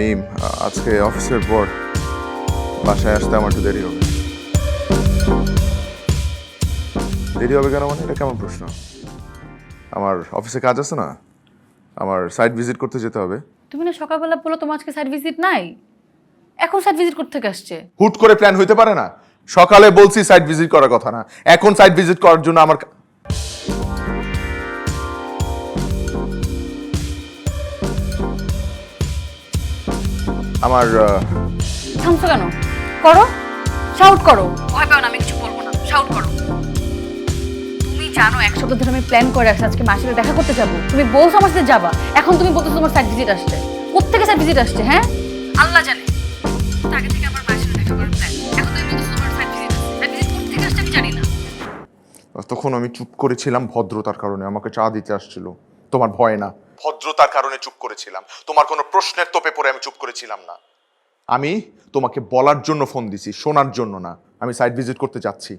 আমি আজকে অফিসের পর বাসায় আসতে আমার একটু দেরি হবে। দেরি হবে কেন মানে? এটা কেমন প্রশ্ন? আমার অফিসে কাজ আছে না, আমার সাইট ভিজিট করতে যেতে হবে। তুমি না সকালবেলা বলো তোমার আজকে সাইট ভিজিট নাই, এখন সাইট ভিজিট করতে থেকে আসছে? হুট করে প্ল্যান হইতে পারে না? সকালে বলছি সাইট ভিজিট করার কথা না, এখন সাইট ভিজিট করার জন্য আমার থামছো কেন? করো, শাউট করো। ভয় পাও না, আমি কিছু বলবো না, শাউট করো। তুমি জানো এক সপ্তাহ ধরে আমি প্ল্যান করে আসছি আজকে মাসির সাথে দেখা করতে যাবো। তুমি বলছো আমার সাথে যাবা, এখন তুমি বলছো তোমার সাইট ভিজিট আসছে। কোত্থেকে সাইট ভিজিট আসছে? হ্যাঁ, আল্লাহ জানে। আগে থেকে আমার মাসির সাথে দেখা করার প্ল্যান, এখন তুমি বলছো তোমার সাইট ভিজিট আসছে। সাইট ভিজিট কোত্থেকে আসছে আমি জানি না। তখন আমি চুপ করেছিলাম ভদ্রতার কারণে, আমাকে চা দিতে আসছিল। তোমার ভয় না, ভদ্রতার কারণে চুপ করেছিলাম। তোমার কোনো প্রশ্নের তোপে পড়ে আমি চুপ করেছিলাম না। আমি তোমাকে বলার জন্য ফোন দিছি, শোনার জন্য না। আমি সাইট ভিজিট করতে যাচ্ছি।